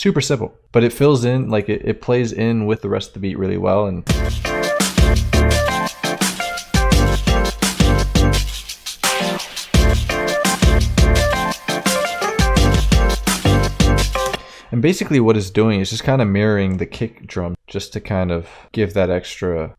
Super simple, but it fills in, like it plays in with the rest of the beat really well. And basically what it's doing is just kind of mirroring the kick drum, just to kind of give that extra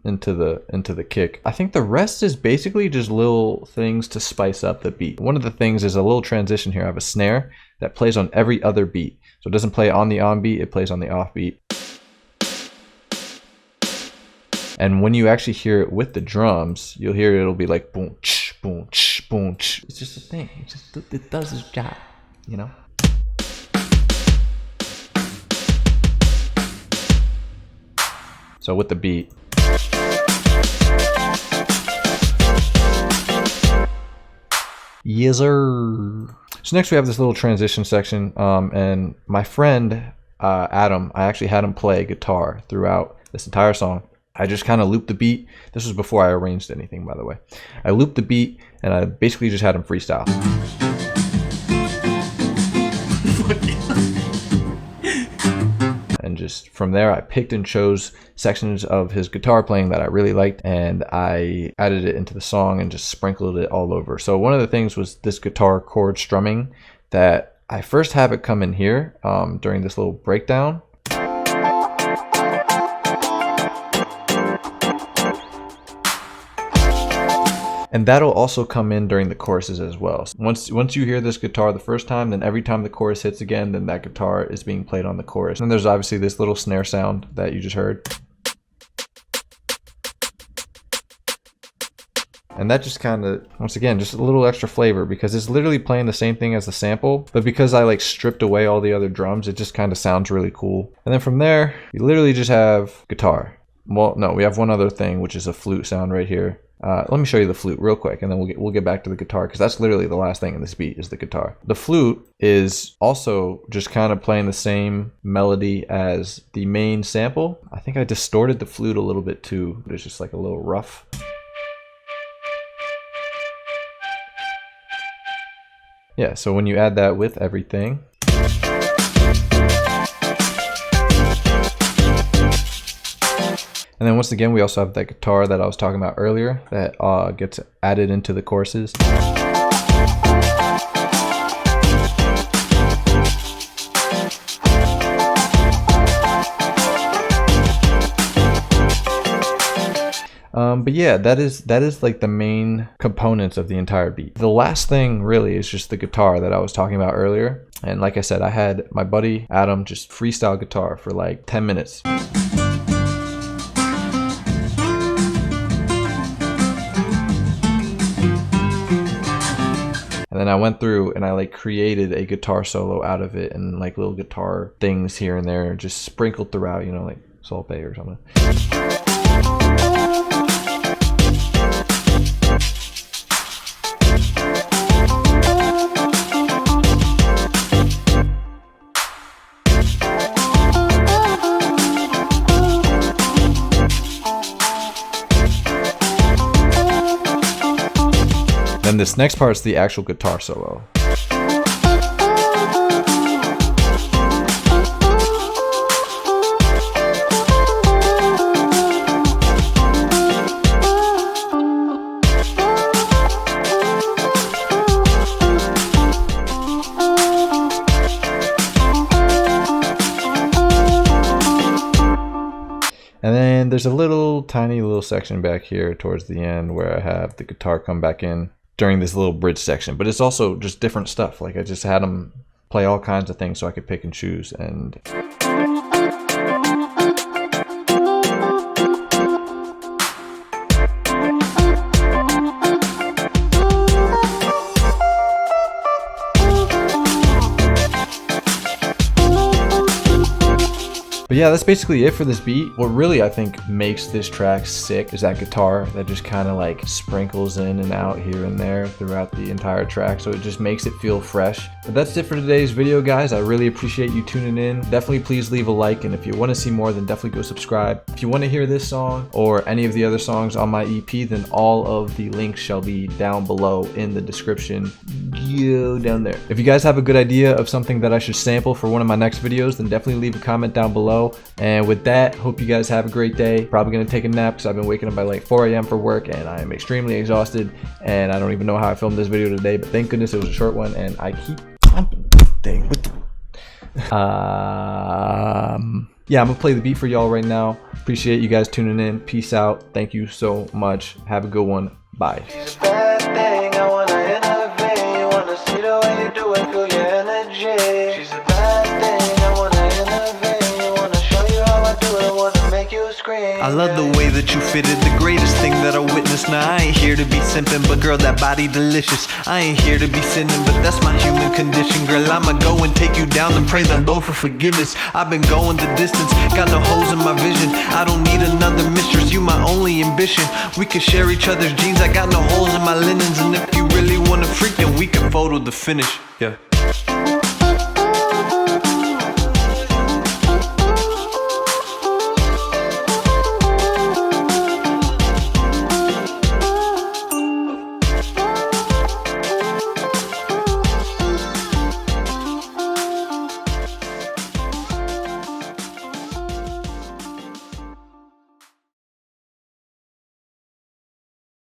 into the kick. I think the rest is basically just little things to spice up the beat. One of the things is a little transition here. I have a snare that plays on every other beat. So it doesn't play on the on beat, it plays on the off beat. And when you actually hear it with the drums, you'll hear it'll be like boom, ch, boom, ch, boom, ch. It's just a thing. It does its job, you know? So with the beat. Yes, sir. So next we have this little transition section, and my friend Adam, I actually had him play guitar throughout this entire song. I just kind of looped the beat. This was before I arranged anything, by the way. I looped the beat, and I basically just had him freestyle. And just from there, I picked and chose sections of his guitar playing that I really liked, and I added it into the song and just sprinkled it all over. So one of the things was this guitar chord strumming that I first have it come in here during this little breakdown. And that'll also come in during the choruses as well. So once you hear this guitar the first time, then every time the chorus hits again, then that guitar is being played on the chorus. And there's obviously this little snare sound that you just heard. And that just kind of, once again, just a little extra flavor, because it's literally playing the same thing as the sample, but because I like stripped away all the other drums, it just kind of sounds really cool. And then from there, you literally just have guitar. Well, no, we have one other thing, which is a flute sound right here. Let me show you the flute real quick, and then we'll get back to the guitar, because that's literally the last thing in this beat is the guitar. The flute is also just kind of playing the same melody as the main sample. I think I distorted the flute a little bit too, but it's just like a little rough. Yeah, so when you add that with everything, and then once again, we also have that guitar that I was talking about earlier that gets added into the choruses. But yeah, that is like the main components of the entire beat. The last thing really is just the guitar that I was talking about earlier. And like I said, I had my buddy Adam just freestyle guitar for like 10 minutes. And then I went through and I like created a guitar solo out of it, and like little guitar things here and there just sprinkled throughout, you know, like solfege or something. Then this next part is the actual guitar solo. And then there's a little tiny little section back here towards the end where I have the guitar come back in during this little bridge section, but it's also just different stuff. Like I just had them play all kinds of things so I could pick and choose. And but yeah, that's basically it for this beat. What really I think makes this track sick is that guitar that just kind of like sprinkles in and out here and there throughout the entire track. So it just makes it feel fresh. But that's it for today's video, guys. I really appreciate you tuning in. Definitely please leave a like. And if you want to see more, then definitely go subscribe. If you want to hear this song or any of the other songs on my EP, then all of the links shall be down below in the description. video down there. If you guys have a good idea of something that I should sample for one of my next videos, then definitely leave a comment down below. And with that, hope you guys have a great day. Probably gonna take a nap because I've been waking up by like 4 a.m. for work and I am extremely exhausted, and I don't even know how I filmed this video today, but thank goodness it was a short one, and I keep pumping this thing with the yeah, I'm gonna play the beat for y'all right now. Appreciate you guys tuning in. Peace out. Thank you so much. Have a good one. Bye. She's a bad thing, I wanna innovate. You wanna see the way you do it, feel your energy. She's a bad thing, I wanna innovate. You wanna show you how I do it, wanna make you scream. I love the way that you fitted, the greatest thing that I witnessed. Now I ain't here to be simping, but girl, that body delicious. I ain't here to be sinning, but that's my human condition. Girl, I'ma go and take you down and pray the Lord for forgiveness. I've been going the distance, got no holes in my vision. I don't need another mistress, you my only ambition. We can share each other's jeans, I got no holes in my linens. And if you really wanna freak, then we can photo the finish. Yeah.